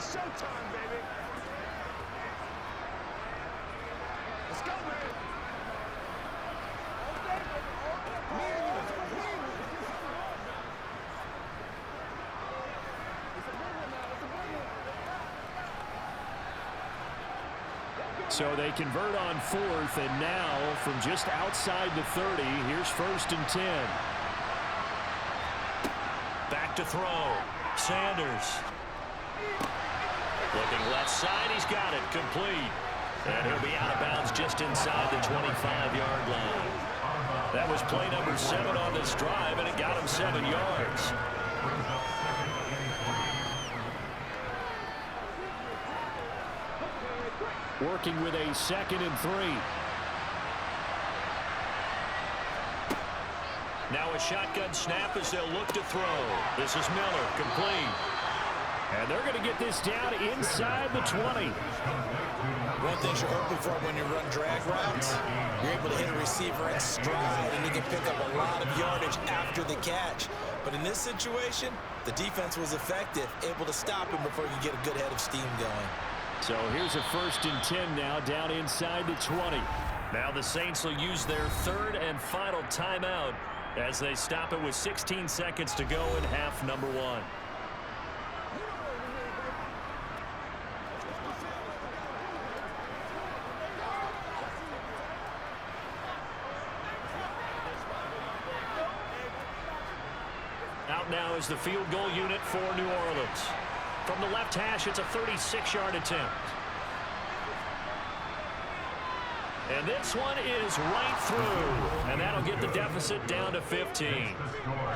showtime, baby. Let's go, man. So they convert on fourth, and now from just outside the 30, here's 1st and 10. Back to throw. Sanders. Looking left side, he's got it, complete. And he'll be out of bounds just inside the 25-yard line. That was play number 7 on this drive, and it got him 7 yards. Working with a 2nd and 3. Now a shotgun snap as they'll look to throw. This is Miller, complete. And they're going to get this down inside the 20. One thing you're hoping for when you run drag routes, you're able to hit a receiver in stride, and you can pick up a lot of yardage after the catch. But in this situation, the defense was effective, able to stop him before you get a good head of steam going. So here's a 1st and 10 now, down inside the 20. Now the Saints will use their 3rd and final timeout as they stop it with 16 seconds to go in half number 1. Out now is the field goal unit for New Orleans. From the left hash, it's a 36-yard attempt. And this one is right through. And that'll get the deficit down to 15.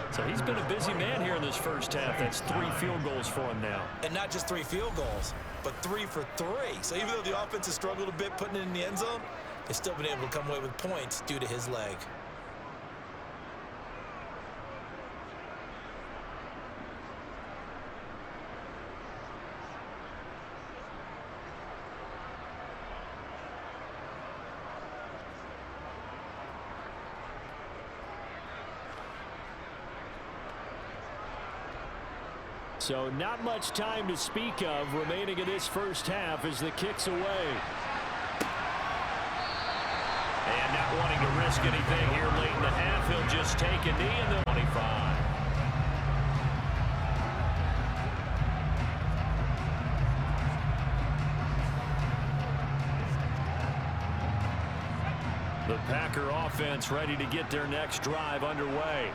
So he's been a busy man here in this first half. That's 3 field goals for him now. And not just 3 field goals, but 3 for 3. So even though the offense has struggled a bit putting it in the end zone, they've still been able to come away with points due to his leg. So not much time to speak of remaining in this first half as the kick's away. And not wanting to risk anything here late in the half, he'll just take a knee in the 25. The Packer offense ready to get their next drive underway.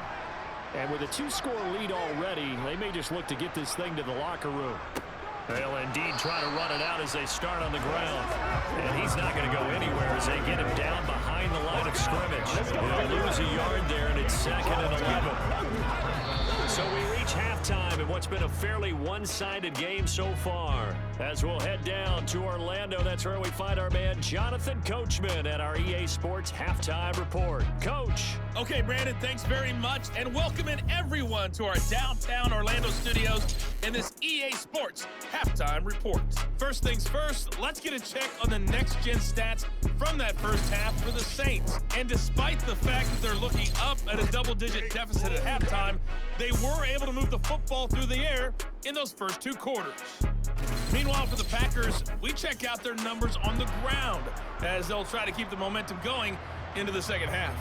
And with a 2-score lead already, they may just look to get this thing to the locker room. They'll indeed try to run it out as they start on the ground. And he's not going to go anywhere as they get him down behind the line of scrimmage. They'll lose a yard there, and it's 2nd and 11. So we reach halftime in what's been a fairly one-sided game so far. As we'll head down to Orlando, that's where we find our man Jonathan Coachman at our EA Sports Halftime Report. Coach. Okay, Brandon, thanks very much, and welcome in everyone to our downtown Orlando studios in this EA Sports Halftime Report. First things first, let's get a check on the next-gen stats from that first half for the Saints. And despite the fact that they're looking up at a double-digit deficit at halftime, they were able to move the football through the air in those first 2 quarters. Meanwhile, for the Packers, we check out their numbers on the ground as they'll try to keep the momentum going into the second half.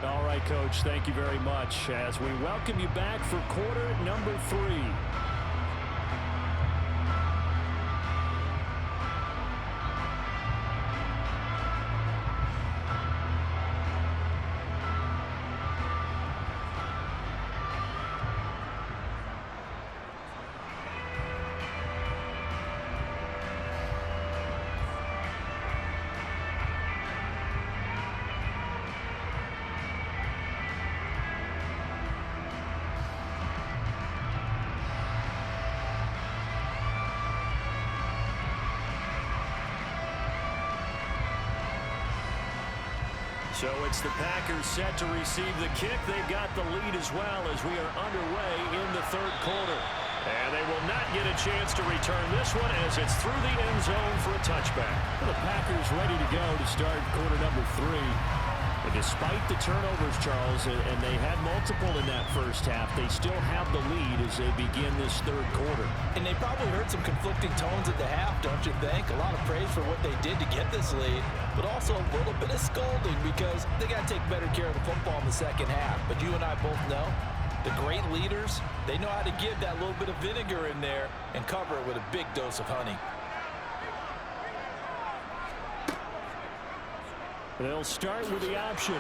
All right, Coach, thank you very much as we welcome you back for quarter number 3. So it's the Packers set to receive the kick. They've got the lead as well as we are underway in the 3rd quarter. And they will not get a chance to return this one as it's through the end zone for a touchback. The Packers ready to go to start quarter number 3. And despite the turnovers, Charles, and they had multiple in that first half, they still have the lead as they begin this third quarter. And they probably heard some conflicting tones at the half, don't you think? A lot of praise for what they did to get this lead, but also a little bit of scolding because they got to take better care of the football in the second half. But you and I both know the great leaders, they know how to give that little bit of vinegar in there and cover it with a big dose of honey. They'll start with the option.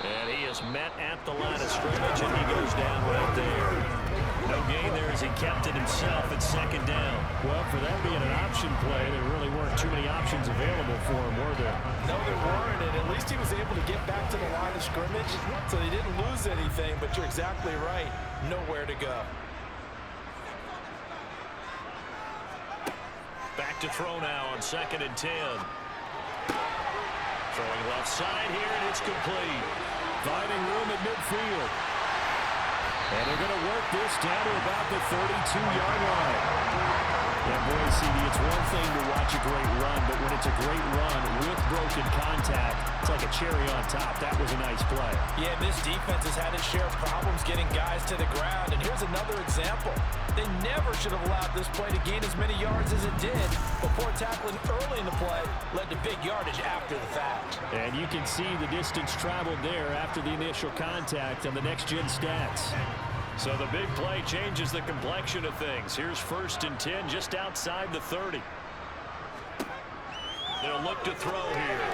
And he is met at the line of scrimmage, and he goes down right there. No gain there as he kept it himself at second down. Well, for that being an option play, there really weren't too many options available for him, were there? No, there weren't, and at least he was able to get back to the line of scrimmage, so they didn't lose anything, but you're exactly right. Nowhere to go. Back to throw now on 2nd and 10. Throwing left side here, and it's complete. Finding room at midfield. And they're going to work this down to about the 32-yard line. Yeah, boy, CD, it's one thing to watch a great run, but when it's a great run with broken contact, it's like a cherry on top. That was a nice play. Yeah, this defense has had its share of problems getting guys to the ground, and here's another example. They never should have allowed this play to gain as many yards as it did, but poor tackling early in the play led to big yardage after the fact. And you can see the distance traveled there after the initial contact on the next-gen stats. So the big play changes the complexion of things. Here's 1st and 10 just outside the 30. They'll look to throw here.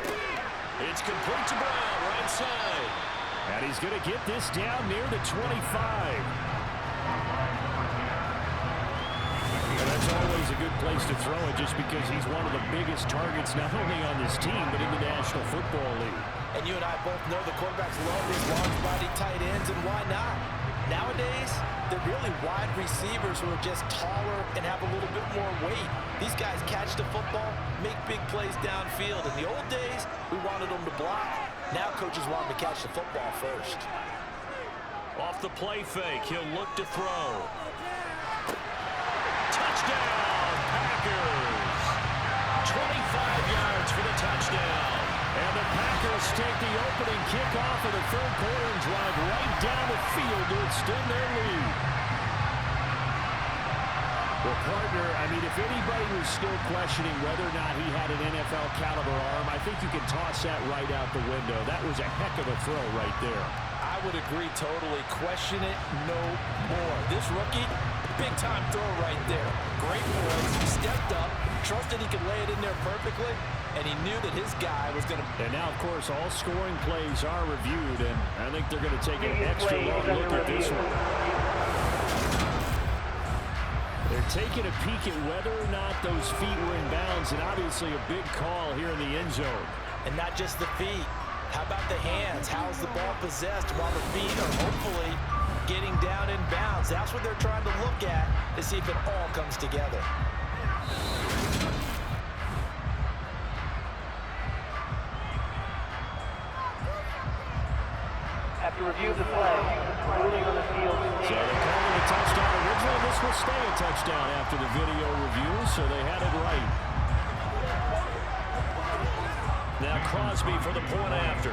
It's complete to Brown, right side. And he's going to get this down near the 25. And that's always a good place to throw it just because he's one of the biggest targets not only on this team but in the National Football League. And you and I both know the quarterbacks love these large-body tight ends, and why not? Nowadays, they're really wide receivers who are just taller and have a little bit more weight. These guys catch the football, make big plays downfield. In the old days, we wanted them to block. Now coaches want them to catch the football first. Off the play fake, he'll look to throw. Touchdown, Packers! 25 yards for the touchdown. And the Packers take the opening kickoff of the third quarter and drive right down the field to extend their lead. Well, partner, I mean, if anybody was still questioning whether or not he had an NFL caliber arm, I think you can toss that right out the window. That was a heck of a throw right there. I would agree totally. Question it no more. This rookie, big-time throw right there. Great poise, stepped up, trusted he could lay it in there perfectly, and he knew that his guy was going to... And now, of course, all scoring plays are reviewed, and I think they're going to take an extra long look at this one. They're taking a peek at whether or not those feet were in bounds, and obviously a big call here in the end zone. And not just the feet. How about the hands? How's the ball possessed while the feet are hopefully getting down in bounds? That's what they're trying to look at to see if it all comes together. After review of the play, ruling on the field. So they're calling a touchdown original. This will stay a touchdown after the video review, so they had it right. Now Crosby for the point after.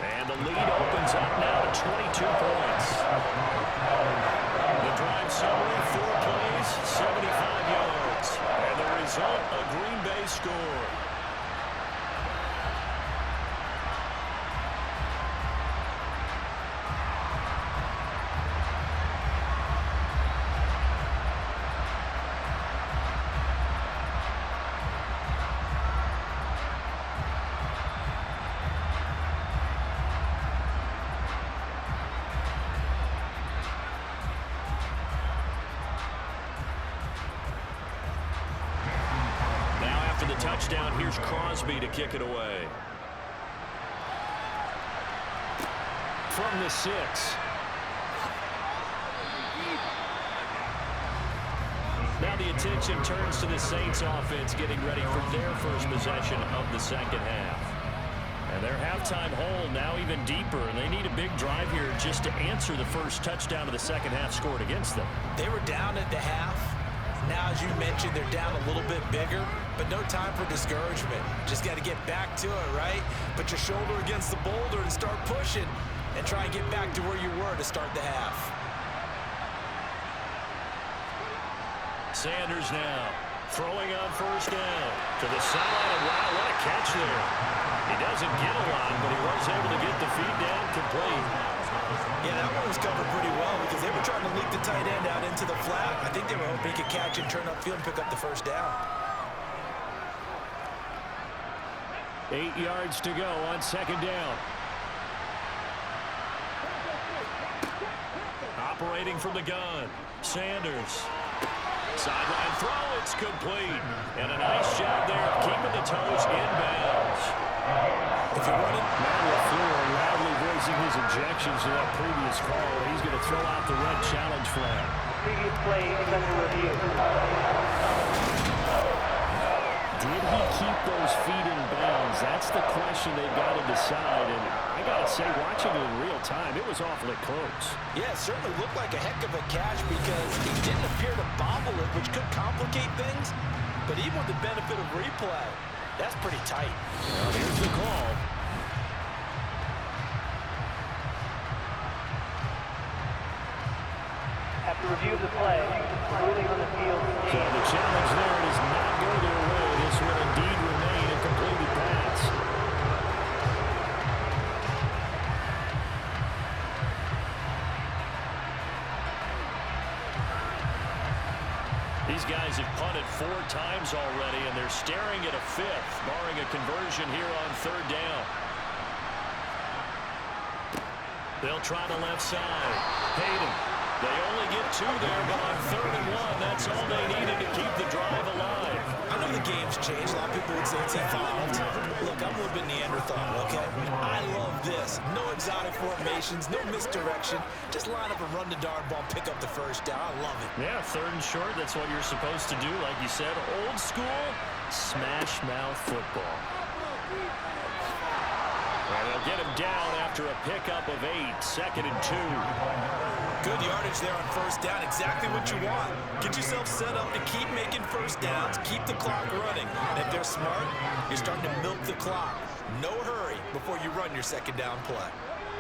And the lead opens up now to 22 points. The drive summary, 4 plays, 75 yards. And the result, a Green Bay score. Touchdown, here's Crosby to kick it away. From the 6. Now the attention turns to the Saints offense getting ready for their first possession of the second half. And their halftime hole now even deeper, and they need a big drive here just to answer the first touchdown of the second half scored against them. They were down at the half. Now, as you mentioned, they're down a little bit bigger, but no time for discouragement. Just got to get back to it, right? Put your shoulder against the boulder and start pushing, and try and get back to where you were to start the half. Sanders now throwing on first down to the sideline, and wow, what a catch there. He doesn't get a lot, but he was able to get the feed down complete. Yeah, that one was covered pretty well because they were trying to leak the tight end out into the flat. I think they were hoping he could catch and turn upfield and pick up the first down. 8 yards to go on second down. Operating from the gun, Sanders. Sideline throw, it's complete. And a nice job there of keeping the toes inbounds. If you're running, Matt LaFleur loudly voicing his objections to that previous call. He's going to throw out the red challenge flag. Previous play is under review. Did he keep those feet in bounds? That's the question they've got to decide. And I got to say, watching it in real time, it was awfully close. yeah, it certainly looked like a heck of a catch because he didn't appear to bobble it, which could complicate things. But even with the benefit of replay, that's pretty tight. Well, here's the call. After review of the play, ruling on the field. So the challenge there does not go their way. This will indeed remain a completed pass. These guys have punted 4 times already, and they're staring at a 5th, barring a conversion here on third down. They'll try the left side. Hayden. They only get 2 there, but on 3rd and 1, that's all they needed to keep the drive alive. I know the game's changed. A lot of people would say it's evolved. Look, I'm a little bit Neanderthal, okay? I love this. No exotic formations, no misdirection. Just line up and run the darn ball, pick up the first down. I love it. Yeah, 3rd and short, that's what you're supposed to do. Like you said, old school, smash mouth football. And they'll get him down after a pickup of 8, 2nd and 2. Good yardage there on first down. Exactly what you want. Get yourself set up to keep making first downs, keep the clock running. And if they're smart, you're starting to milk the clock. No hurry before you run your second down play.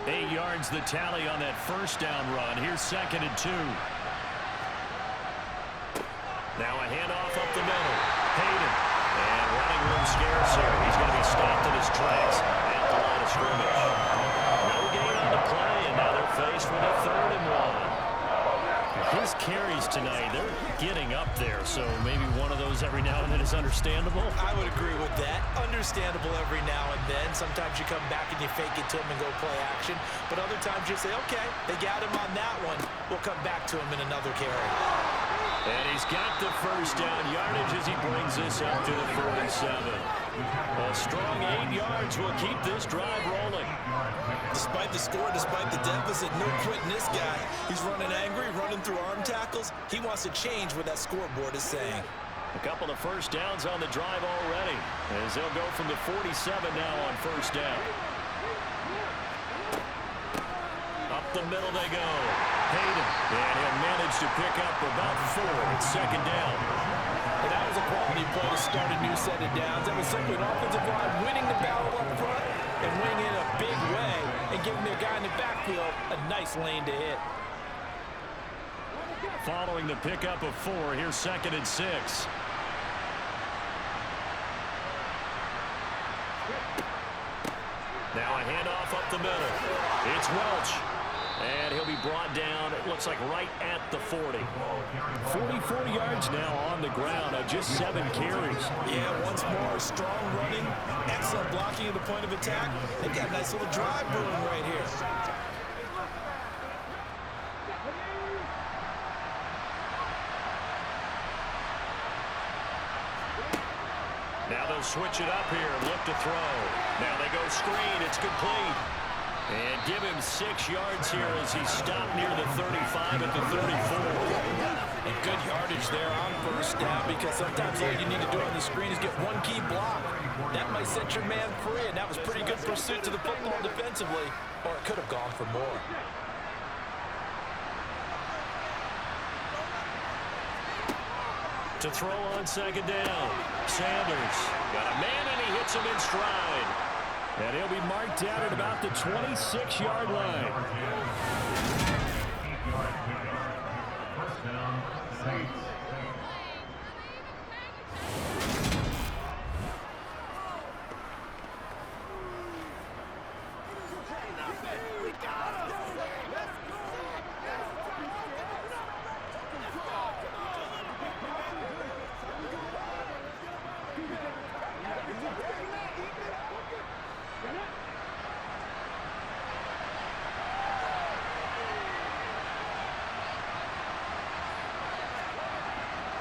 8 yards the tally on that first down run. Here's 2nd and 2. Now a handoff up the middle. Hayden. And running room scarce here. He's going to be stopped in his tracks at the line of scrimmage. No gain on the play, and now they're faced with a 3rd and 1. His carries tonight, they're getting up there, so maybe one of those every now and then is understandable. I would agree with that. Understandable every now and then. Sometimes you come back and you fake it to him and go play action. But other times you say, okay, they got him on that one. We'll come back to him in another carry. And he's got the first down yardage as he brings this up to the 47. A strong 8 yards will keep this drive rolling. Despite the score, despite the deficit, no quitting this guy. He's running angry, running through arm tackles. He wants to change what that scoreboard is saying. A couple of first downs on the drive already, as they'll go from the 47 now on first down. Up the middle they go. Hayden, and he'll manage to pick up about 4 at second down. And that was a quality play to start a new set of downs. That was simply an offensive line winning the battle up front and winning in a big way and giving their guy in the backfield a nice lane to hit. Following the pickup of 4, here's 2nd and 6. Now a handoff up the middle. It's Welch. And he'll be brought down, it looks like right at the 40. 44 yards now on the ground on just 7 carries. Yeah, once more, strong running, excellent blocking at the point of attack. They've got a nice little drive brewing right here. Now they'll switch it up here and look to throw. Now they go screen, it's complete. And give him 6 yards here as he's stopped near the 35 at the 34. And good yardage there on first down because sometimes all you need to do on the screen is get one key block. That might set your man free, and that was pretty good pursuit to the football defensively, or it could have gone for more. To throw on second down. Sanders got a man, and he hits him in stride. And he'll be marked out at about the 26-yard line.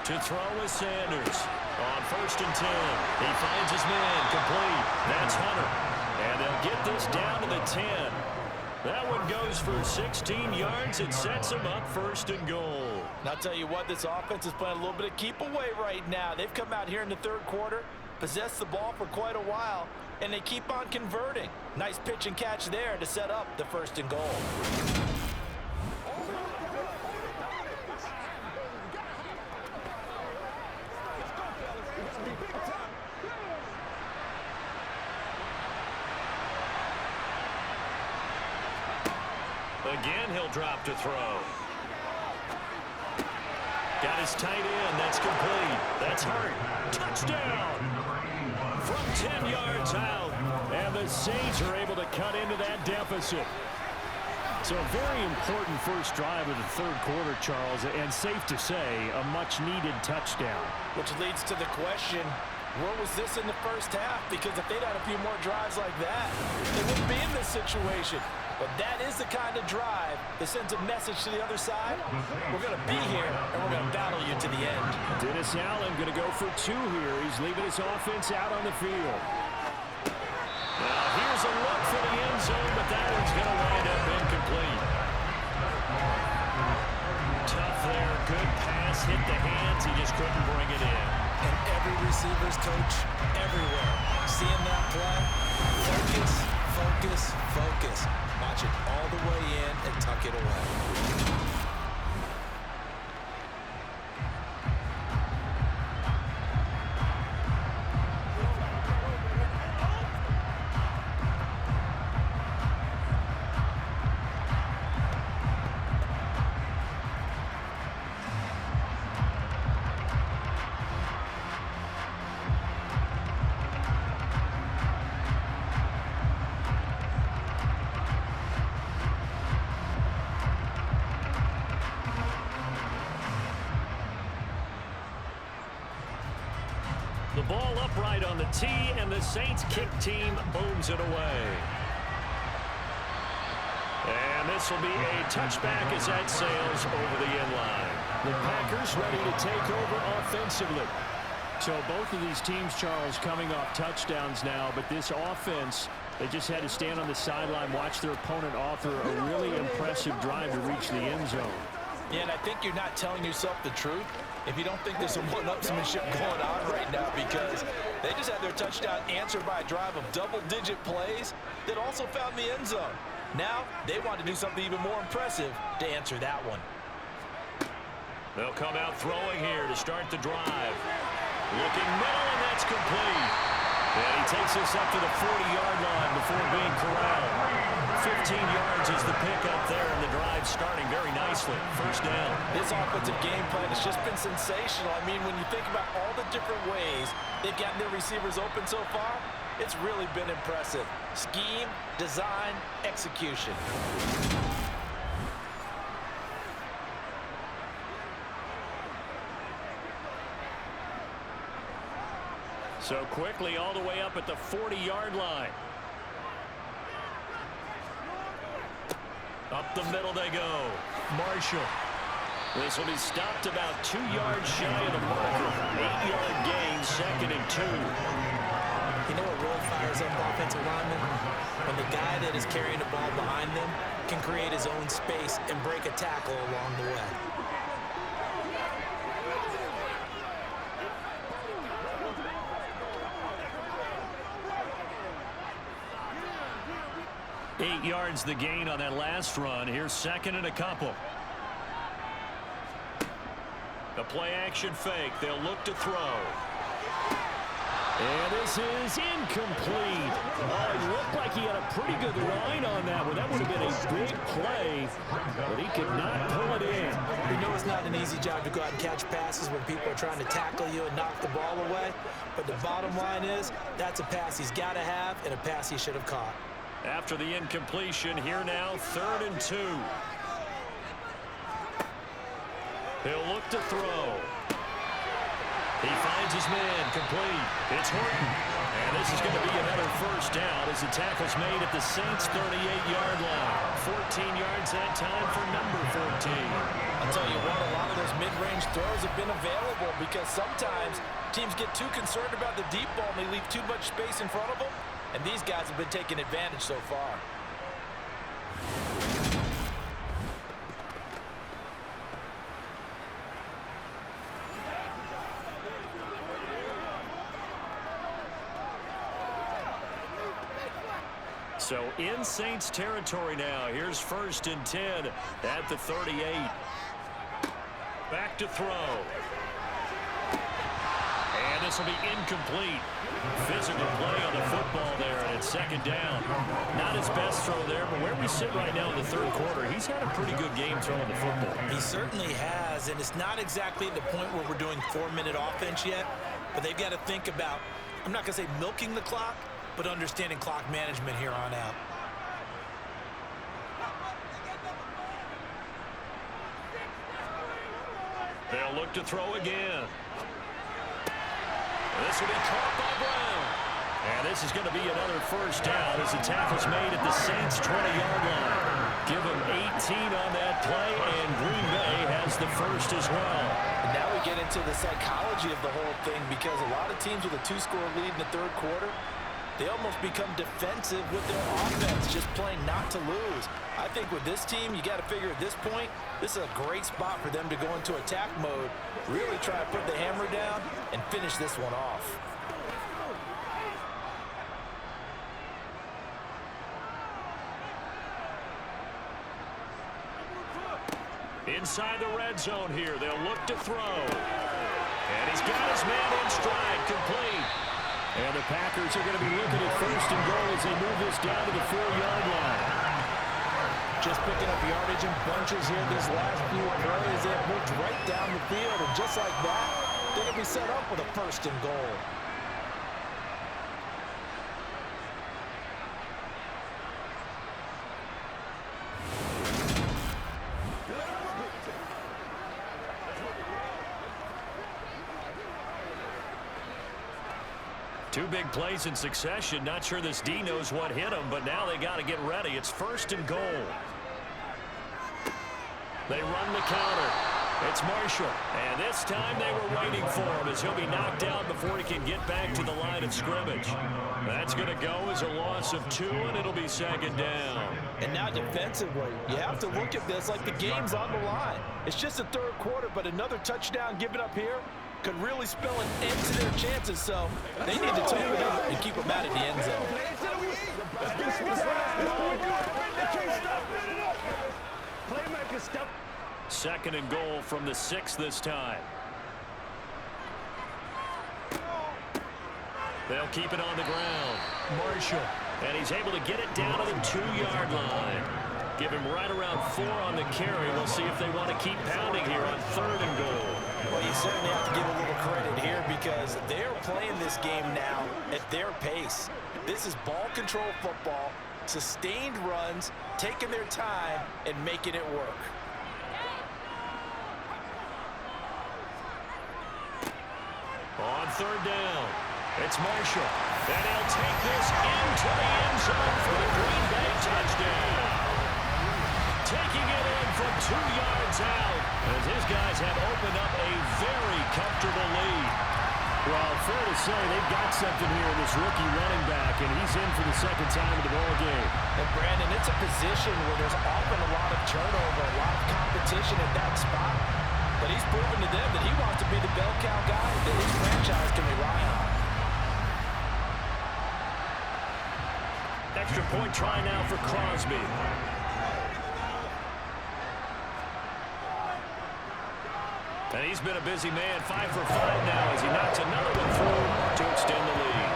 To throw is Sanders. On 1st and 10. He finds his man complete. That's Hunter. And they'll get this down to the 10. That one goes for 16 yards. It sets him up 1st and goal. And I'll tell you what, this offense is playing a little bit of keep away right now. They've come out here in the 3rd quarter, possessed the ball for quite a while, and they keep on converting. Nice pitch and catch there to set up the 1st and goal. Again, he'll drop to throw. Got his tight end. That's complete. That's Hurt. Touchdown! From 10 yards out. And the Saints are able to cut into that deficit. So a very important first drive of the 3rd quarter, Charles, and safe to say, a much-needed touchdown. Which leads to the question, where was this in the first half? Because if they'd had a few more drives like that, they wouldn't be in this situation. But that is the kind of drive that sends a message to the other side. We're going to be here, and we're going to battle you to the end. Dennis Allen going to go for 2 here. He's leaving his offense out on the field. Now here's a look for the end zone, but that one's going to wind up incomplete. Tough there. Good pass. Hit the hands. He just couldn't bring it in. And every receiver's coach everywhere, seeing that play, focus, focus, focus. Watch it all the way in and tuck it away. The ball upright on the tee, and the Saints kick team booms it away. And this will be a touchback as that sails over the end line. The Packers ready to take over offensively. So both of these teams, Charles, coming off touchdowns now, but this offense, they just had to stand on the sideline, watch their opponent offer a really impressive drive to reach the end zone. Yeah, and I think you're not telling yourself the truth if you don't think there's some one-upsmanship going on right now, because they just had their touchdown answered by a drive of double-digit plays that also found the end zone. Now they want to do something even more impressive to answer that one. They'll come out throwing here to start the drive. Looking middle, and that's complete. And he takes us up to the 40-yard line before being corralled. 15 yards is the pickup there, and the drive starting very nicely. First down. This offensive game plan has just been sensational. I mean, when you think about all the different ways they've gotten their receivers open so far, it's really been impressive. Scheme, design, execution. So quickly all the way up at the 40-yard line. Up the middle they go. Marshall. This will be stopped about 2 yards shy of the marker. 8-yard gain, 2nd and 2. You know what really fires up offensive linemen? When the guy that is carrying the ball behind them can create his own space and break a tackle along the way. Eight yards the gain on that last run. Here's 2nd and a couple. The play action fake. They'll look to throw. And this is incomplete. Oh, it looked like he had a pretty good line on that one. That would have been a big play, but he could not pull it in. You know it's not an easy job to go out and catch passes when people are trying to tackle you and knock the ball away. But the bottom line is that's a pass he's got to have and a pass he should have caught. After the incompletion, here now, 3rd and 2. He'll look to throw. He finds his man, complete. It's Horton. And this is going to be another first down as the tackle's made at the Saints' 38-yard line. 14 yards that time for number 14. I'll tell you what, a lot of those mid-range throws have been available because sometimes teams get too concerned about the deep ball and they leave too much space in front of them. And these guys have been taking advantage so far. So in Saints territory now. Here's 1st and 10 at the 38. Back to throw. And this will be incomplete. Physical play on the football there, and it's 2nd down. Not his best throw there, but where we sit right now in the 3rd quarter, he's had a pretty good game throwing the football. He certainly has, and it's not exactly at the point where we're doing 4-minute offense yet, but they've got to think about, I'm not going to say milking the clock, but understanding clock management here on out. They'll look to throw again. This will be caught by Brown. And this is going to be another first down as the tackle's made at the Saints' 20-yard line. Give him 18 on that play, and Green Bay has the first as well. And now we get into the psychology of the whole thing because a lot of teams with a 2-score lead in the 3rd quarter, they almost become defensive with their offense, just playing not to lose. I think with this team, you got to figure at this point, this is a great spot for them to go into attack mode, really try to put the hammer down and finish this one off. Inside the red zone here, they'll look to throw. And he's got his man in stride, complete. And the Packers are going to be looking at 1st and goal as they move this down to the 4-yard line. Just picking up yardage in bunches here this last few plays. They have moved right down the field, and just like that, they're going to be set up with a 1st and goal. Two big plays in succession. Not sure this D knows what hit him, but now they got to get ready. It's 1st and goal. They run the counter. It's Marshall. And this time they were waiting for him as he'll be knocked out before he can get back to the line of scrimmage. That's going to go as a loss of 2, and it'll be 2nd down. And now defensively, you have to look at this like the game's on the line. It's just the 3rd quarter, but another touchdown given up here could really spell an end to their chances, so they need to take it up and keep them out of the end zone. 2nd and goal from the 6 this time. They'll keep it on the ground. Marshall. And he's able to get it down to the 2-yard line. Give him right around 4 on the carry. We'll see if they want to keep pounding here on 3rd and goal. Well, you certainly have to give a little credit here because they're playing this game now at their pace. This is ball control football, sustained runs, taking their time, and making it work. On 3rd down, it's Marshall. And he'll take this into the end zone for the Green Bay touchdown. Taking it in from 2 yards out as his guys have opened up a very comfortable lead. Well, fair to say they've got something here in this rookie running back, and he's in for the 2nd time in the ball game. And Brandon, it's a position where there's often a lot of turnover, a lot of competition at that spot. But he's proven to them that he wants to be the bell cow guy that his franchise can rely on. Extra point try now for Crosby. And he's been a busy man, 5 for 5 now as he knocks another one through to extend the lead.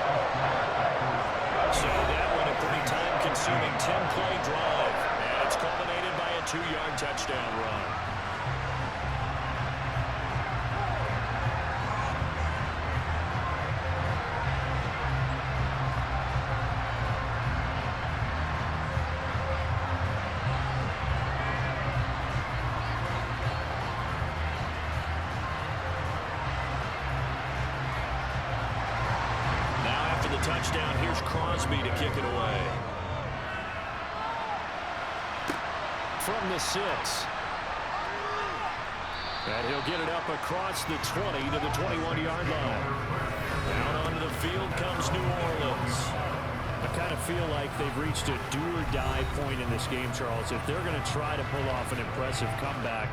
So that one a pretty time-consuming 10-play drive. And it's culminated by a 2-yard touchdown run. Touchdown. Here's Crosby to kick it away. From the 6. And he'll get it up across the 20 to the 21-yard line. Down onto the field comes New Orleans. I kind of feel like they've reached a do-or-die point in this game, Charles. If they're going to try to pull off an impressive comeback,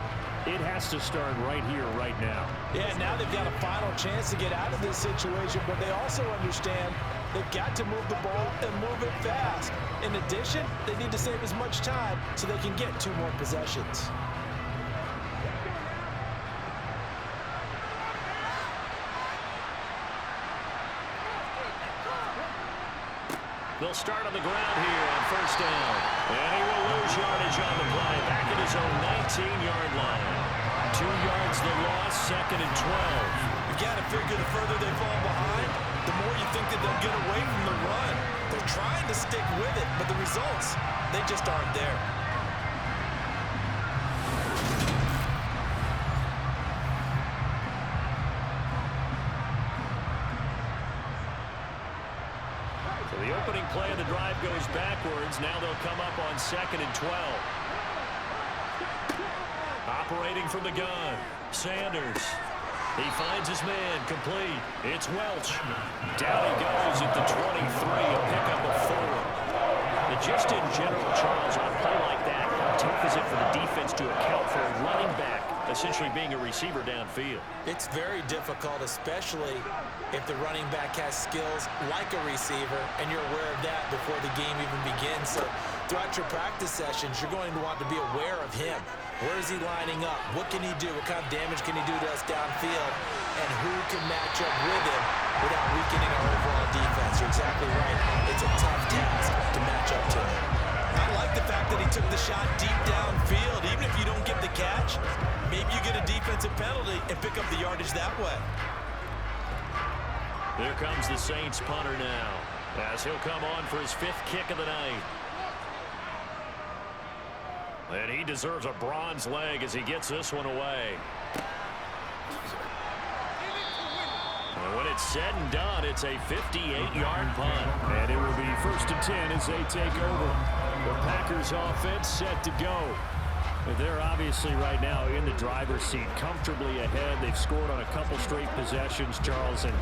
it has to start right here, right now. Yeah, now they've got a final chance to get out of this situation, but they also understand they've got to move the ball and move it fast. In addition, they need to save as much time so they can get 2 more possessions. They'll start on the ground here on first down. And he will lose yardage on the play. Back at his own 19-yard line. 2 yards the loss, 2nd and 12. You got to figure the further they fall behind, the more you think that they'll get away from the run. They're trying to stick with it, but the results, they just aren't there. The opening play of the drive goes backwards. Now they'll come up on 2nd and 12. Operating from the gun, Sanders. He finds his man, complete. It's Welch. Down he goes at the 23, a pickup of 4. But just in general, Charles, on a play like that, how tough is it for the defense to account for a running back essentially being a receiver downfield? It's very difficult, especially if the running back has skills like a receiver, and you're aware of that before the game even begins. So throughout your practice sessions, you're going to want to be aware of him. Where is he lining up? What can he do? What kind of damage can he do to us downfield? And who can match up with him without weakening our overall defense? You're exactly right. It's a tough task to match up to him. I like the fact that he took the shot deep downfield. Even if you don't get the catch, maybe you get a defensive penalty and pick up the yardage that way. Here comes the Saints punter now, as he'll come on for his 5th kick of the night. And he deserves a bronze leg as he gets this one away. And when it's said and done, it's a 58-yard punt. And it will be 1st and 10 as they take over. The Packers offense set to go. They're obviously right now in the driver's seat, comfortably ahead. They've scored on a couple straight possessions, Charles, and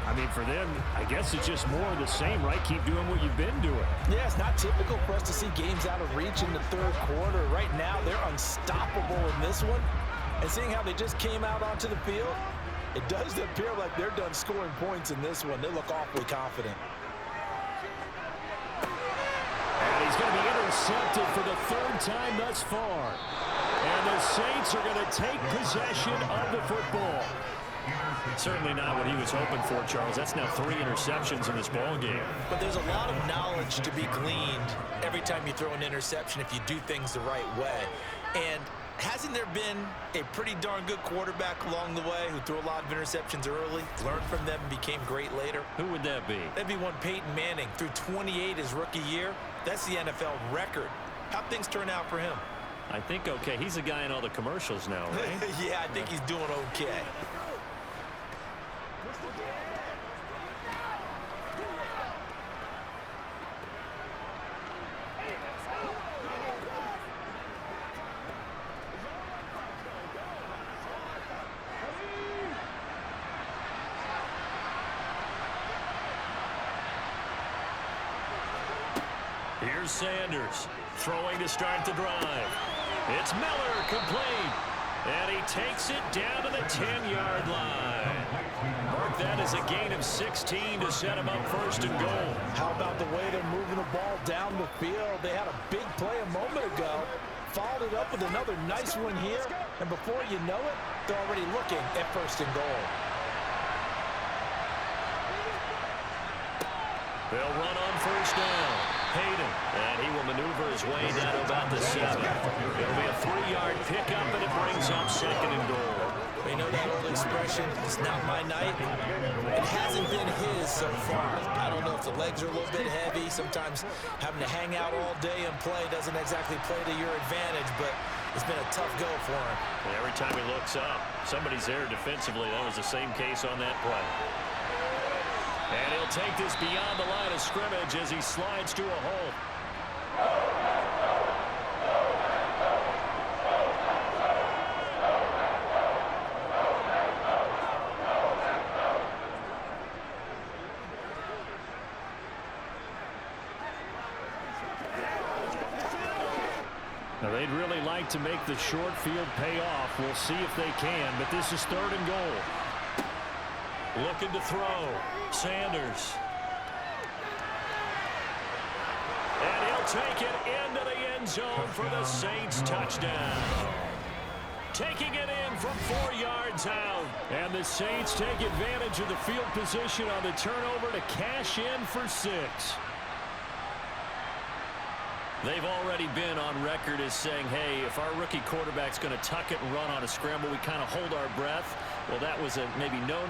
I mean, for them, I guess it's just more of the same, right? Keep doing what you've been doing. Yeah, it's not typical for us to see games out of reach in the 3rd quarter. Right now, they're unstoppable in this one. And seeing how they just came out onto the field, it does appear like they're done scoring points in this one. They look awfully confident. And he's going to be intercepted for the 3rd time thus far. And the Saints are going to take possession of the football. Certainly not what he was hoping for, Charles. That's now 3 interceptions in this ball game. But there's a lot of knowledge to be gleaned every time you throw an interception if you do things the right way. And hasn't there been a pretty darn good quarterback along the way who threw a lot of interceptions early, learned from them, and became great later? Who would that be? That'd be one Peyton Manning. Threw 28 his rookie year. That's the NFL record. How'd things turn out for him? I think okay. He's the guy in all the commercials now, right? Yeah, I think he's doing okay. Here's Sanders throwing to start the drive. It's Miller, complete. And he takes it down to the 10-yard line. Mark that as a gain of 16 to set him up 1st and goal. How about the way they're moving the ball down the field? They had a big play a moment ago. followed it up with another nice one here, and before you know it, they're already looking at 1st and goal. They'll run on 1st down. Hayden, and he will maneuver his way down to about the 7. It'll be a 3-yard pickup, and it brings up 2nd and goal. You know that old expression, it's not my night? It hasn't been his so far. I don't know if the legs are a little bit heavy. Sometimes having to hang out all day and play doesn't exactly play to your advantage, but it's been a tough go for him. And every time he looks up, somebody's there defensively. That was the same case on that play. And he'll take this beyond the line of scrimmage as he slides to a hole. Now, they'd really like to make the short field pay off. We'll see if they can, but this is 3rd and goal. Looking to throw. Sanders. And he'll take it into the end zone for the Saints touchdown. Taking it in from 4 yards out. And the Saints take advantage of the field position on the turnover to cash in for 6. They've already been on record as saying, hey, if our rookie quarterback's going to tuck it and run on a scramble, we kind of hold our breath. Well, that was a maybe no,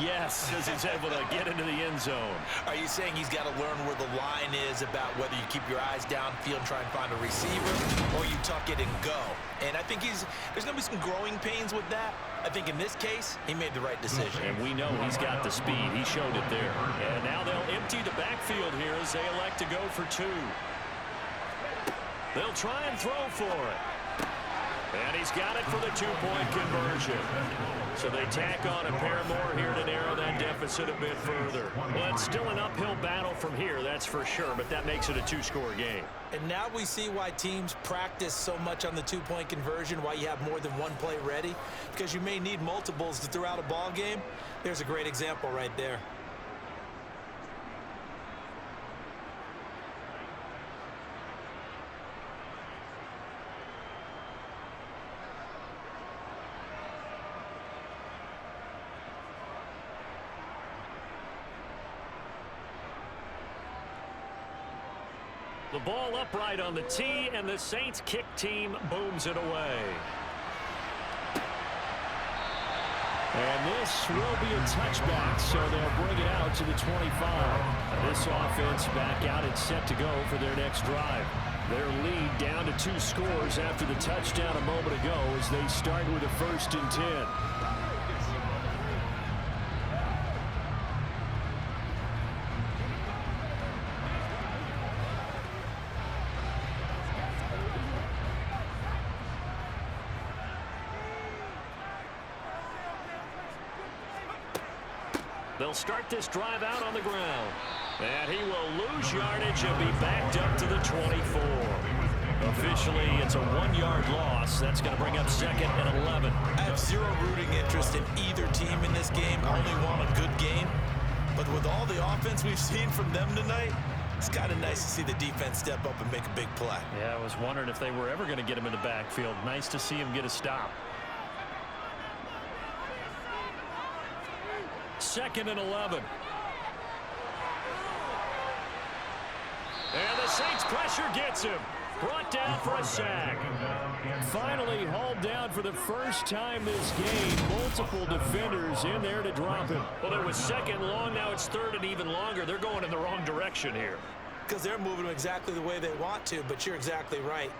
yes, as he's able to get into the end zone. Are you saying he's got to learn where the line is about whether you keep your eyes downfield and try and find a receiver, or you tuck it and go? And I think there's going to be some growing pains with that. I think in this case, he made the right decision. And we know he's got the speed. He showed it there. And now they'll empty the backfield here as they elect to go for 2. They'll try and throw for it. And he's got it for the 2-point conversion. So they tack on a pair more here to narrow that deficit a bit further. Well, it's still an uphill battle from here, that's for sure, but that makes it a 2-score game. And now we see why teams practice so much on the 2-point conversion, why you have more than one play ready, because you may need multiples to throw out a ball game. There's a great example right there. The ball upright on the tee, and the Saints kick team booms it away. And this will be a touchback, so they'll bring it out to the 25. This offense back out and set to go for their next drive. Their lead down to 2 scores after the touchdown a moment ago as they start with a 1st and 10. They'll start this drive out on the ground. And he will lose yardage and be backed up to the 24. Officially, it's a 1-yard loss. That's going to bring up 2nd and 11. I have zero rooting interest in either team in this game. I only want a good game. But with all the offense we've seen from them tonight, it's kind of nice to see the defense step up and make a big play. Yeah, I was wondering if they were ever going to get him in the backfield. Nice to see him get a stop. 2nd and 11. And the Saints pressure gets him. Brought down for a sack. Finally hauled down for the first time this game. Multiple defenders in there to drop him. Well, it was 2nd long. Now it's 3rd and even longer. They're going in the wrong direction here. Because they're moving them exactly the way they want to, but you're exactly right.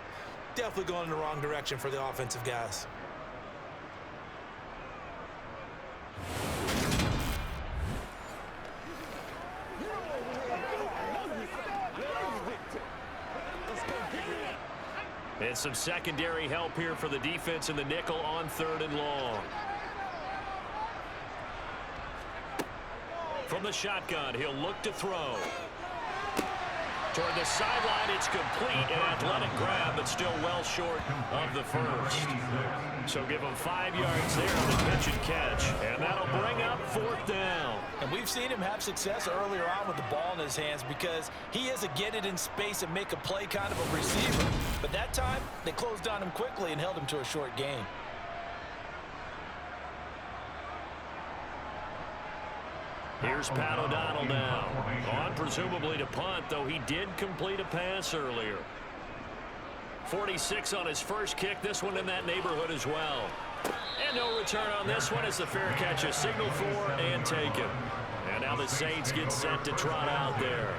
Definitely going in the wrong direction for the offensive guys. And some secondary help here for the defense in the nickel on 3rd and long. From the shotgun, he'll look to throw. Toward the sideline, it's complete. An athletic grab, but still well short of the first. So give him 5 yards there on the pitch and catch. And that'll bring up 4th down. And we've seen him have success earlier on with the ball in his hands because he is a get it in space and make a play kind of a receiver. But that time, they closed on him quickly and held him to a short gain. Here's Pat O'Donnell now. On presumably to punt, though he did complete a pass earlier. 46 on his first kick. This one in that neighborhood as well. And no return on this one as the fair catch is signaled for and taken. And now the Saints get set to trot out there.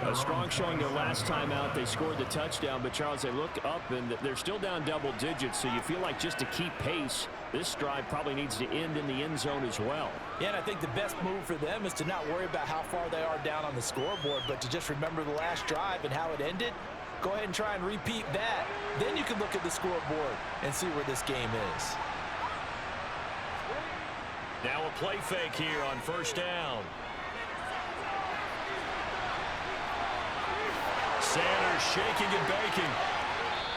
A strong showing their last time out. They scored the touchdown, but Charles, they look up and they're still down double digits, so you feel like just to keep pace, this drive probably needs to end in the end zone as well. Yeah, and I think the best move for them is to not worry about how far they are down on the scoreboard, but to just remember the last drive and how it ended. Go ahead and try and repeat that. Then you can look at the scoreboard and see where this game is. Now a play fake here on 1st down. Sanders shaking and baking.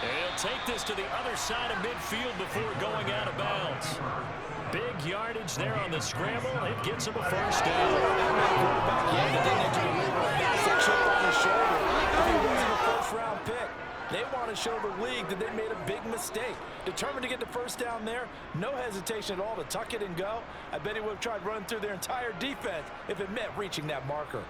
And he'll take this to the other side of midfield before going out of bounds. Big yardage there on the scramble. It gets him a 1st down. If he wasn't a first-round pick, they want to show the league that they made a big mistake. Determined to get the 1st down there, no hesitation at all to tuck it and go. I bet he would have tried running through their entire defense if it meant reaching that marker.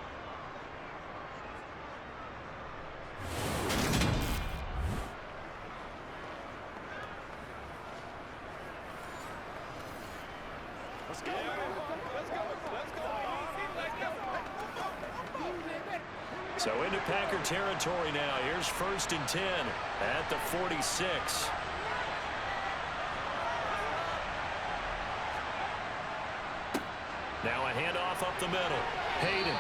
So into Packer territory now. Here's 1st and 10 at the 46. Now a handoff up the middle. Hayden.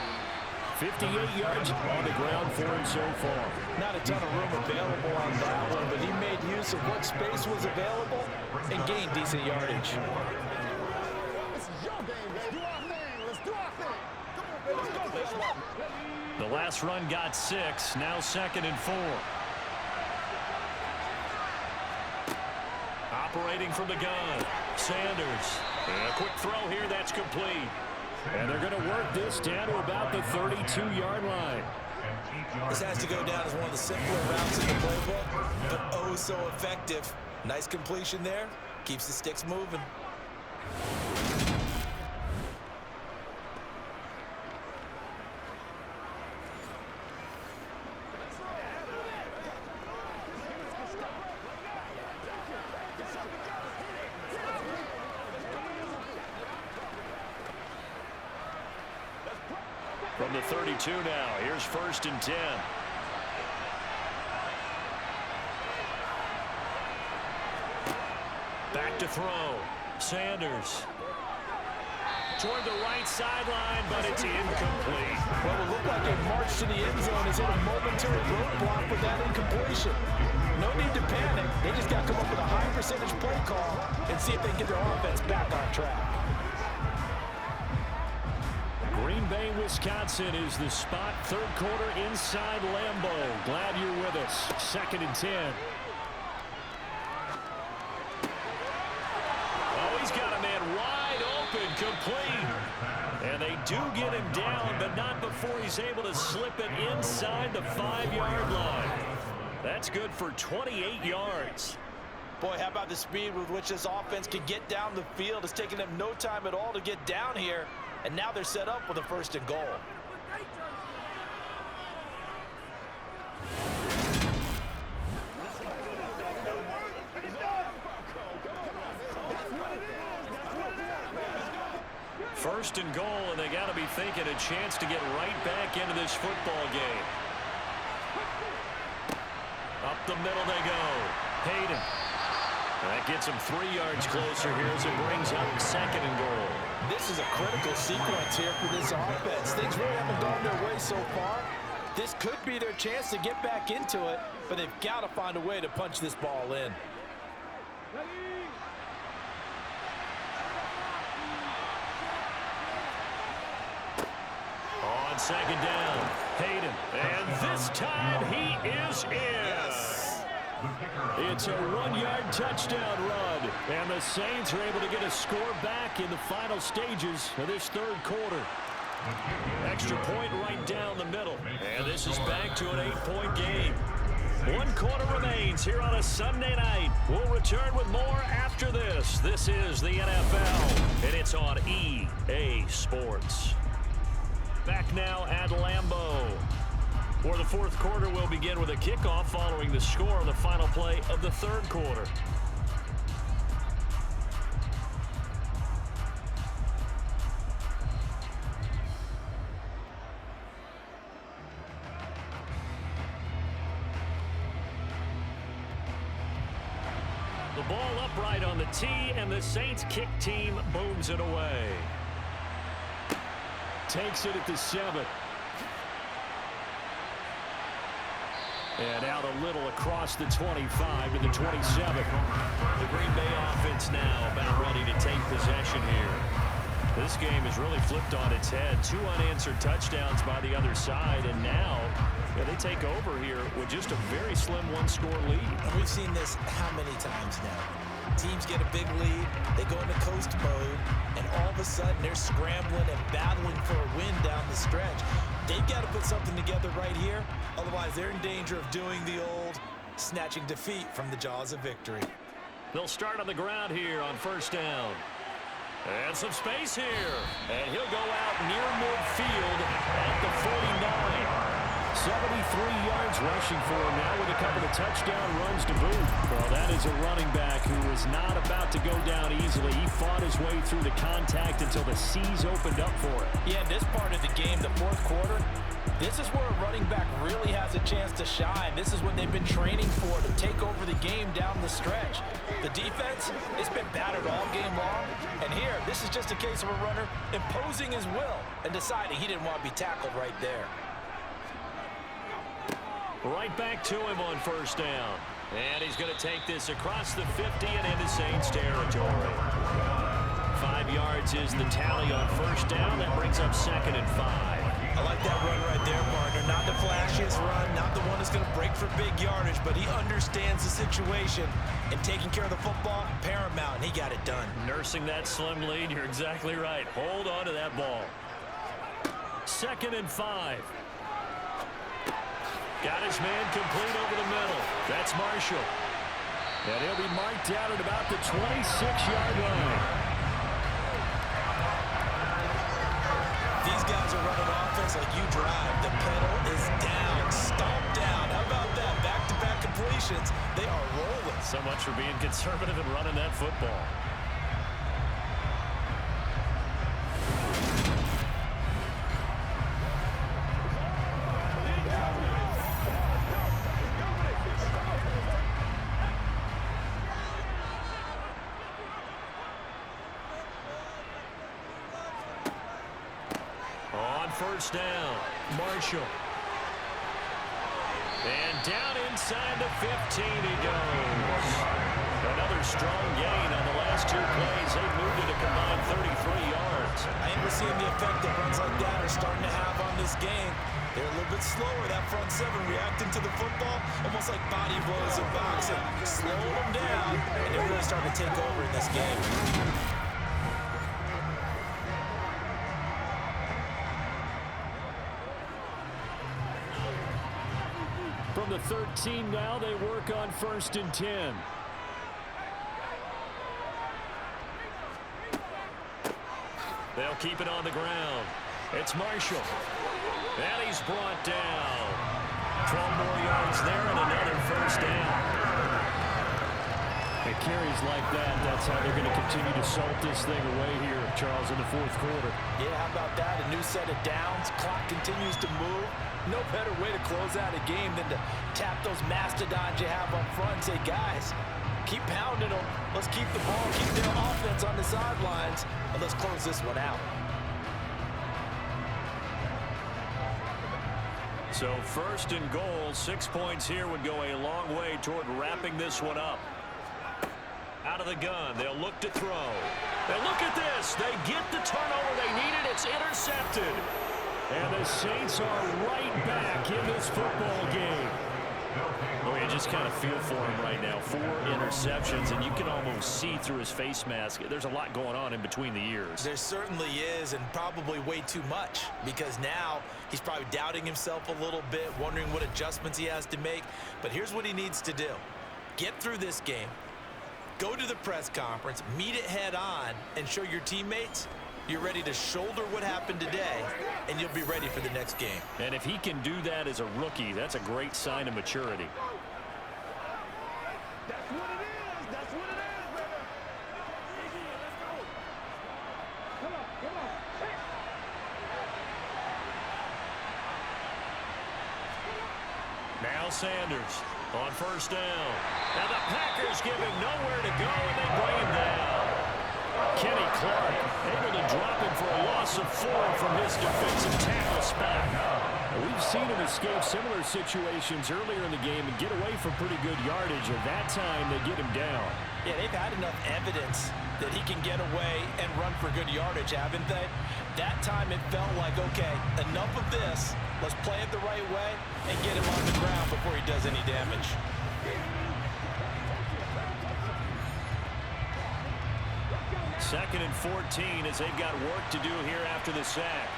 58 yards on the ground for him so far. Not a ton of room available on that one, but he made use of what space was available and gained decent yardage. This is your game, baby. Do our thing. Let's do our thing. Come on, baby. Let's go, baby. The last run got 6. Now 2nd and 4. Operating from the gun. Sanders. And a quick throw here. That's complete. And they're going to work this down to about the 32-yard line. This has to go down as one of the simpler routes in the playbook, but oh so effective. Nice completion there. Keeps the sticks moving. From the 32 now, here's 1st and 10. Back to throw. Sanders. Toward the right sideline, but it's incomplete. Well, it looked like a march to the end zone has hit a momentary roadblock with that incompletion. No need to panic. They just got to come up with a high percentage play call and see if they can get their offense back on track. Green Bay, Wisconsin is the spot. 3rd quarter inside Lambeau. Glad you're with us. 2nd and 10. Oh, he's got a man wide open, complete. And they do get him down, but not before he's able to slip it inside the 5-yard line. That's good for 28 yards. Boy, how about the speed with which this offense can get down the field? It's taken them no time at all to get down here. And now they're set up with a 1st and goal. First and goal, and they got to be thinking a chance to get right back into this football game. Up the middle they go. Hayden. That gets him 3 yards closer here as it brings up 2nd and goal. This is a critical sequence here for this offense. Things really haven't gone their way so far. This could be their chance to get back into it, but they've got to find a way to punch this ball in. On 2nd down. Hayden, and this time he is in. It's a 1-yard touchdown run, and the Saints are able to get a score back in the final stages of this third quarter. Extra point right down the middle, and this is back to an 8-point game. 1 quarter remains here on a Sunday night. We'll return with more after this. This is the NFL, and it's on EA Sports. Back now at Lambeau, where the fourth quarter will begin with a kickoff following the score on the final play of the third quarter. The ball upright on the tee, and the Saints kick team booms it away. Takes it at the 7. And out a little across the 25 to the 27. The Green Bay offense now about ready to take possession here. This game has really flipped on its head. 2 unanswered touchdowns by the other side, and now they take over here with just a very slim 1-score lead. And we've seen this how many times now? Teams get a big lead, they go into coast mode, and all of a sudden they're scrambling and battling for a win down the stretch. They've got to put something together right here, otherwise they're in danger of doing the old snatching defeat from the jaws of victory. They'll start on the ground here on first down. And some space here. And he'll go out near midfield at the 49. 73 yards rushing for him now with a couple of touchdown runs to boot. Well, that is a running back who is not about to go down easily. He fought his way through the contact until the seas opened up for him. Yeah, this part of the game, the fourth quarter, this is where a running back really has a chance to shine. This is what they've been training for, to take over the game down the stretch. The defense, it's been battered all game long. And here, this is just a case of a runner imposing his will and deciding he didn't want to be tackled right there. Right back to him on first down. And he's going to take this across the 50 and into Saints territory. 5 yards is the tally on first down. That brings up 2nd and 5. I like that run right there, partner. Not the flashiest run, not the one that's going to break for big yardage, but he understands the situation, and taking care of the football, paramount, and he got it done. Nursing that slim lead, you're exactly right. Hold on to that ball. 2nd and 5. Got his man complete over the middle. That's Marshall. And he'll be marked down at about the 26-yard line. These guys are running offense like you drive. The pedal is down, stomp down. How about that? Back-to-back completions. They are rolling. So much for being conservative and running that football. First down, Marshall. And down inside the 15 he goes. Another strong gain on the last 2 plays. They've moved it a combined 33 yards. I ain't seeing the effect that runs like that are starting to have on this game. They're a little bit slower, that front 7 reacting to the football, almost like body blows in boxing. Slow them down, and they're really starting to take over in this game. From the 13 now, they work on 1st and 10. They'll keep it on the ground. It's Marshall. And he's brought down. 12 more yards there and another first down. And carries like that, that's how they're going to continue to salt this thing away here, Charles, in the fourth quarter. Yeah, how about that? A new set of downs. Clock continues to move. No better way to close out a game than to tap those mastodons you have up front and say, guys, keep pounding them. Let's keep the ball, keep their offense on the sidelines, and let's close this one out. So 1st and goal, 6 points here would go a long way toward wrapping this one up. Out of the gun, they'll look to throw. And look at this. They get the turnover they needed. It's intercepted. And the Saints are right back in this football game. Well, you just kind of feel for him right now. 4 interceptions, and you can almost see through his face mask. There's a lot going on in between the ears. There certainly is, and probably way too much, because now he's probably doubting himself a little bit, wondering what adjustments he has to make. But here's what he needs to do. Get through this game, go to the press conference, meet it head on, and show your teammates you're ready to shoulder what happened today, and you'll be ready for the next game. And if he can do that as a rookie, that's a great sign of maturity. That's what it is. That's what it is, baby. Let's go. Come on, come on. Now Sanders on first down. And the Packers give him nowhere to go, and they bring him down. Kenny Clark able to drop him for a loss of 4 from his defensive tackle spot. We've seen him escape similar situations earlier in the game and get away from pretty good yardage, and that time they get him down. Yeah, they've had enough evidence that he can get away and run for good yardage, haven't they? That time it felt like, okay, enough of this. Let's play it the right way and get him on the ground before he does any damage. Second and 14 as they've got work to do here after the sack.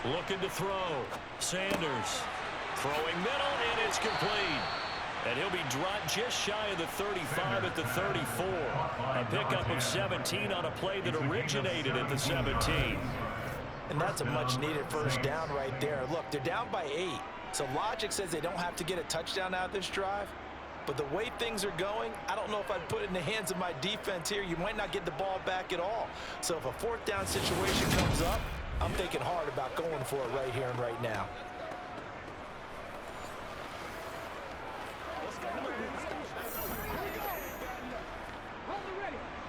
Looking to throw. Sanders throwing middle, and it's complete. And he'll be dropped just shy of the 35 at the 34. A pickup of 17 on a play that originated at the 17. And that's a much-needed first down right there. Look, they're down by 8. So logic says they don't have to get a touchdown out of this drive. But the way things are going, I don't know if I'd put it in the hands of my defense here. You might not get the ball back at all. So if a 4th down situation comes up, I'm thinking hard about going for it right here and right now.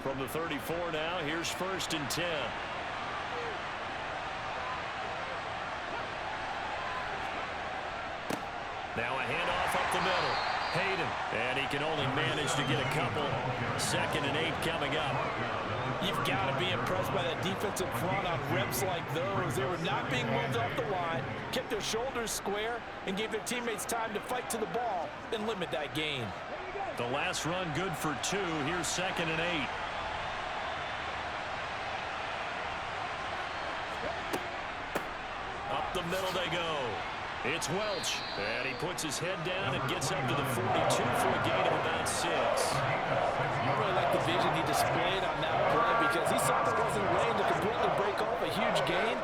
From the 34 now, here's 1st and 10. Now a handoff up the middle. Hayden, and he can only manage to get a couple. 2nd and 8 coming up. You've got to be impressed by that defensive front on reps like those. They were not being moved off the line, kept their shoulders square, and gave their teammates time to fight to the ball and limit that gain. The last run good for 2. Here's 2nd and 8. Up the middle they go. It's Welch, and he puts his head down and gets up to the 42 for a gain of about 6. I really like the vision he displayed on that play because he saw there wasn't a lane to completely break off a huge gain.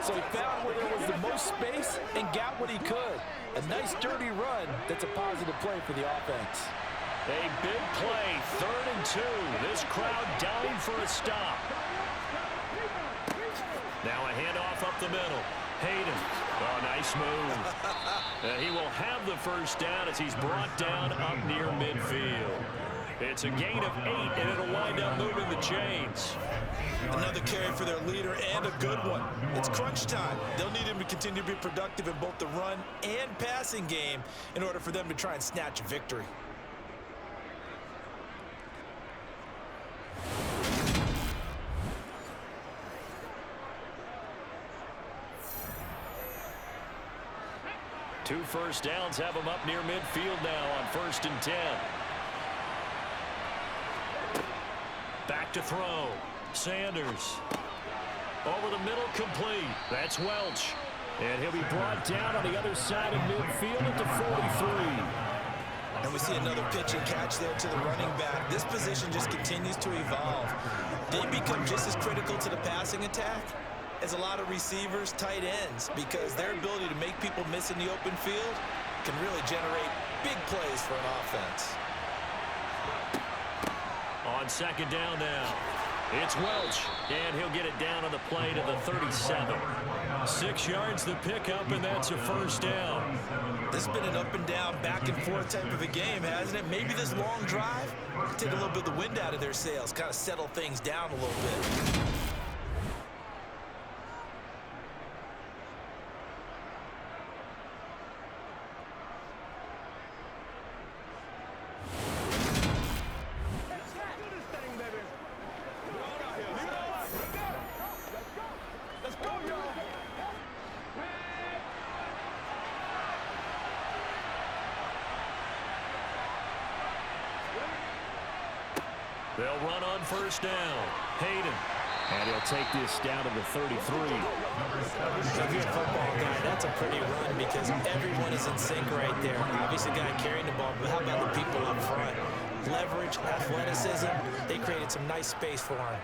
So he found where there was the most space and got what he could. A nice, dirty run that's a positive play for the offense. A big play, 3rd and 2. This crowd dying for a stop. Now a handoff up the middle. Hayden. Oh, nice move. He will have the first down as he's brought down up near midfield. It's a gain of 8, and it'll wind up moving the chains. Another carry for their leader, and a good one. It's crunch time. They'll need him to continue to be productive in both the run and passing game in order for them to try and snatch a victory. Two first downs have him up near midfield now on 1st and 10. Back to throw. Sanders. Over the middle, complete. That's Welch. And he'll be brought down on the other side of midfield at the 43. And we see another pitch and catch there to the running back. This position just continues to evolve. They become just as critical to the passing attack as a lot of receivers, tight ends, because their ability to make people miss in the open field can really generate big plays for an offense. On 2nd down now, it's Welch, and he'll get it down on the play to the 37. 6 yards the pickup, and that's a first down. This has been an up and down, back and forth type of a game, hasn't it? Maybe this long drive will take a little bit of the wind out of their sails, kind of settle things down a little bit. They'll run on first down. Hayden. And he'll take this down to the 33. If you're a football guy, that's a pretty run because everyone is in sync right there. Obviously, the guy carrying the ball, but how about the people up front? Leverage, athleticism, they created some nice space for him.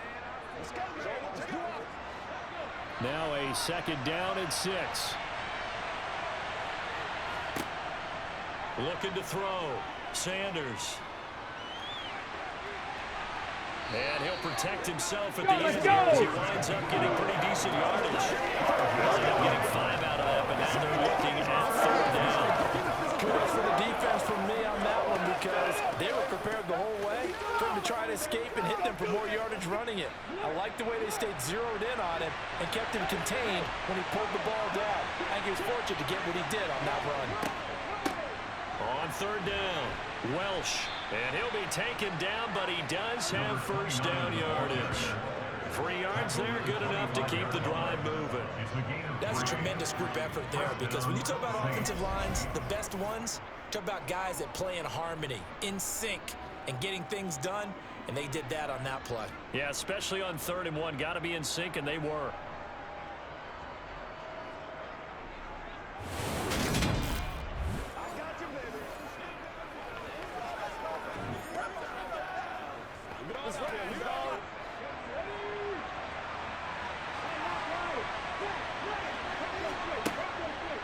Now a second down and 6. Looking to throw. Sanders. And he'll protect himself at the end here as he winds up getting pretty decent yardage. They'll end up getting 5 out of that, but now they're looking at third down. Kudos for the defense from me on that one because they were prepared the whole way for him to try to escape and hit them for more yardage running it. I like the way they stayed zeroed in on him and kept him contained when he pulled the ball down. I think he was fortunate to get what he did on that run. On third down, Welsh. And he'll be taken down, but he does have first down yardage. 3 yards there, good enough to keep the drive moving. That's a tremendous group effort there because when you talk about offensive lines, the best ones, talk about guys that play in harmony, in sync, and getting things done, and they did that on that play. Yeah, especially on 3rd and 1. Got to be in sync, and they were.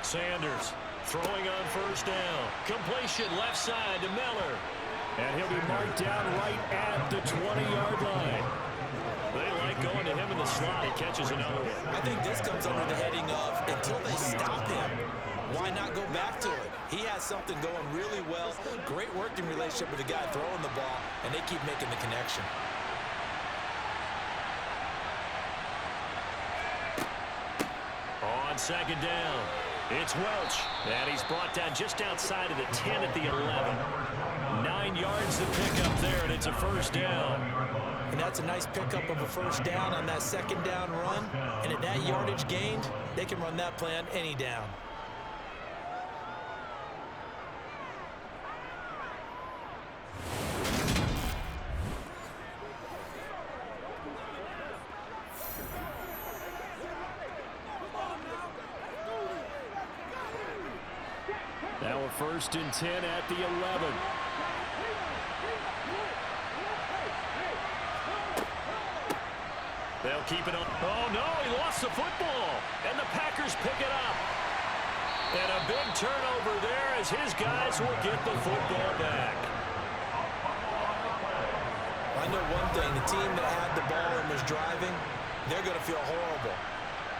Sanders throwing on first down. Completion left side to Miller. And he'll be marked down right at the 20-yard line. They like going to him in the slot. He catches another one. I think this comes under the heading of until they stop him, why not go back to it? He has something going really well. Great working relationship with the guy throwing the ball, and they keep making the connection. On second down, it's Welch. And he's brought down just outside of the 10 at the 11. 9 yards to pick up there, and it's a first down. And that's a nice pickup of a first down on that second down run. And at that yardage gained, they can run that play on any down. Now a 1st and 10 at the 11. They'll keep it on. Oh, no, he lost the football. And the Packers pick it up. And a big turnover there as his guys will get the football back. I know one thing, the team that had the ball and was driving, they're going to feel horrible.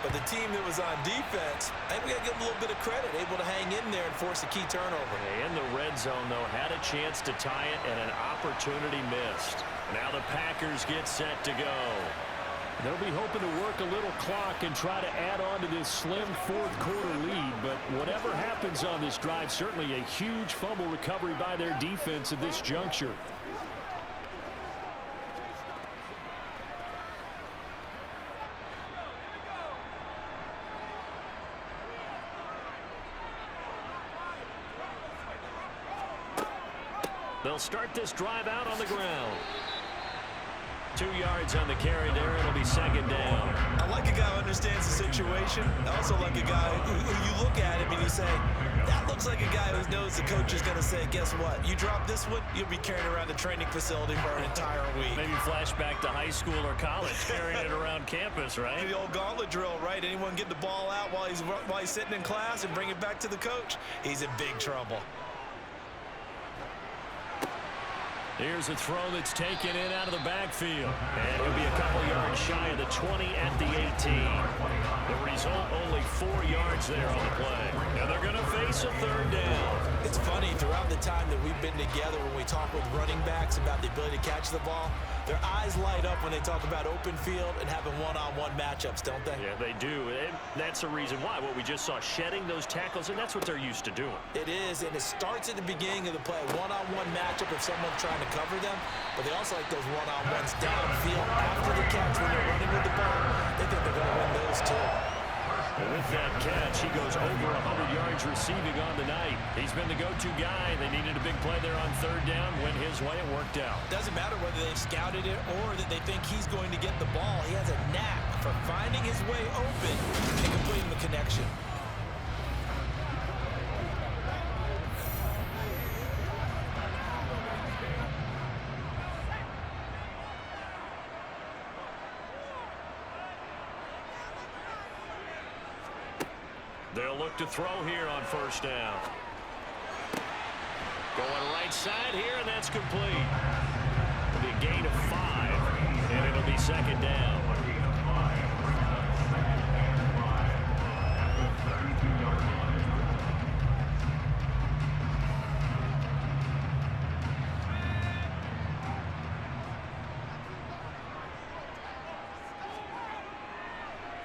But the team that was on defense, I think we got to give them a little bit of credit, able to hang in there and force a key turnover. In the red zone, though, had a chance to tie it and an opportunity missed. Now the Packers get set to go. They'll be hoping to work a little clock and try to add on to this slim 4th quarter lead. But whatever happens on this drive, certainly a huge fumble recovery by their defense at this juncture. They'll start this drive out on the ground. 2 yards on the carry there. It'll be second down. I like a guy who understands the situation. I also like a guy who you look at him and you say, that looks like a guy who knows the coach is going to say, guess what? You drop this one, you'll be carrying around the training facility for an entire week. Maybe flashback to high school or college, carrying it around campus, right? The old gauntlet drill, right? Anyone get the ball out while he's sitting in class and bring it back to the coach? He's in big trouble. Here's a throw that's taken in out of the backfield. And he'll be a couple yards shy of the 20 at the 18. The result, only 4 yards there on the play. And they're going to face a third down. It's funny, throughout the time that we've been together, when we talk with running backs about the ability to catch the ball, their eyes light up when they talk about open field and having one-on-one matchups, don't they? Yeah, they do. And that's the reason why. What we just saw, shedding those tackles, and that's what they're used to doing. It is, and it starts at the beginning of the play. One-on-one matchup if someone's trying to cover them, but they also like those one-on-ones downfield after the catch when they're running with the ball. They think they're going to win those too. And with that catch, he goes over 100 yards receiving on the night. He's been the go-to guy. They needed a big play there on third down. Went his way. It worked out. Doesn't matter whether they've scouted it or that they think he's going to get the ball. He has a knack for finding his way open and completing the connection. They'll look to throw here on first down. Going right side here, and that's complete. It'll be a gain of 5, and it'll be second down.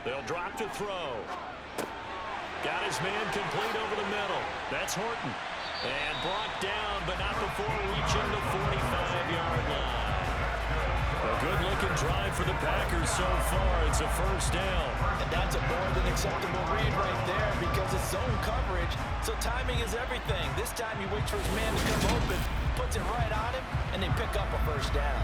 They'll drop to throw. Got his man complete over the middle. That's Horton. And brought down, but not before reaching the 45-yard line. A good-looking drive for the Packers so far. It's a first down. And that's a more than acceptable read right there because it's zone coverage, so timing is everything. This time he waits for his man to come open, puts it right on him, and they pick up a first down.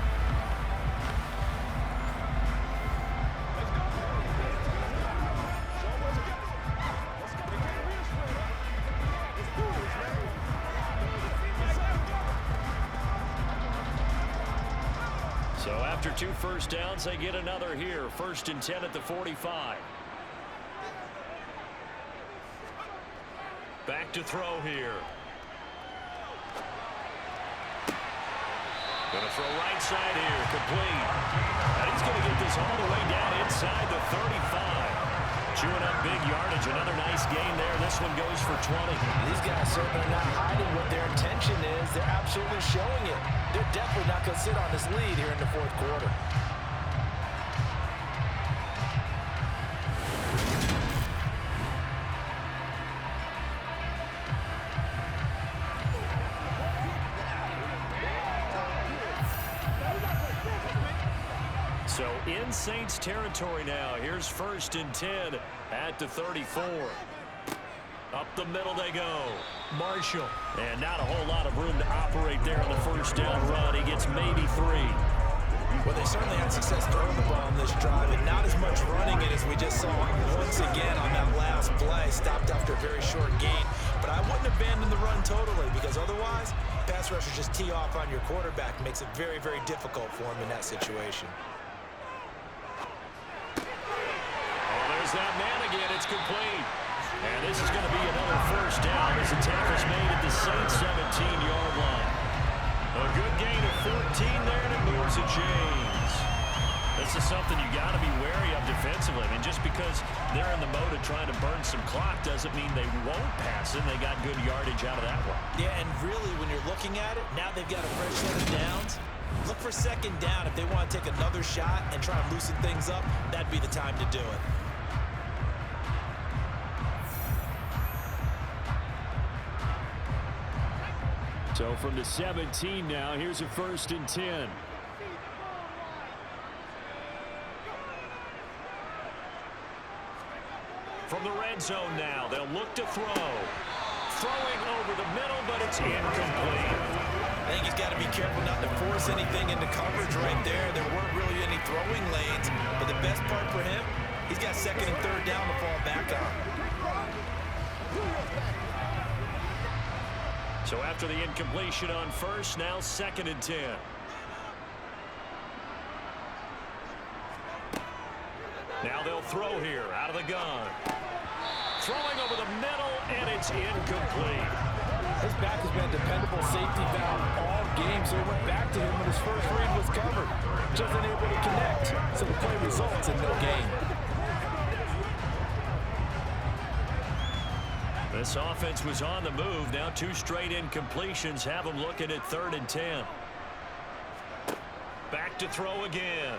So after 2 first downs, they get another here. 1st and 10 at the 45. Back to throw here. Going to throw right side here, complete. And he's going to get this all the way down inside the 35. Chewing up big yardage. Another nice gain there. This one goes for 20. These guys certainly not hiding what their intention is. They're absolutely showing it. They're definitely not going to sit on this lead here in the 4th quarter. So in Saints territory now. Here's 1st and 10 at the 34. Up the middle they go. Marshall. And not a whole lot of room to operate there on the first down run. He gets maybe 3. Well, they certainly had success throwing the ball on this drive, and not as much running it as we just saw once again on that last play. Stopped after a very short gain. But I wouldn't abandon the run totally, because otherwise, pass rushers just tee off on your quarterback. Makes it very, very difficult for him in that situation. There's that man again. It's complete. And this is going to be another first down as the tackle's made at the Saints 17-yard line. A good gain of 14 there, and it moves the chains. This is something you got to be wary of defensively. I mean, just because they're in the mode of trying to burn some clock doesn't mean they won't pass it. They got good yardage out of that one. Yeah, and really, when you're looking at it, now they've got a fresh set of downs. Look for second down. If they want to take another shot and try and loosen things up, that'd be the time to do it. So from the 17 now, here's a 1st and 10. From the red zone now, they'll look to throw. Throwing over the middle, but it's incomplete. I think he's got to be careful not to force anything into coverage right there. There weren't really any throwing lanes, but the best part for him, he's got 2nd and 3rd down to fall back on. So after the incompletion on first, now 2nd and 10. Now they'll throw here out of the gun. Throwing over the middle, and it's incomplete. His back has been a dependable safety valve all game, so he went back to him when his first read was covered. Just unable to connect, so the play results in no gain. This offense was on the move. Now 2 straight incompletions have them looking at 3rd and 10. Back to throw again.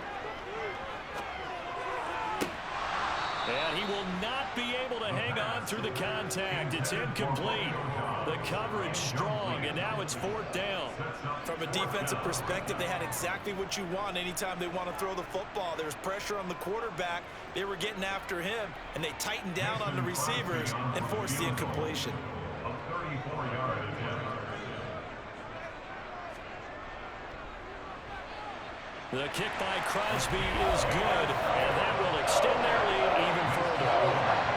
And he will not be able to hang on through the contact. It's incomplete. The coverage strong, and now it's 4th down. From a defensive perspective, they had exactly what you want anytime they want to throw the football. There was pressure on the quarterback. They were getting after him, and they tightened down on the receivers and forced the incompletion. The kick by Crosby is good, and that will extend their lead even further.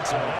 So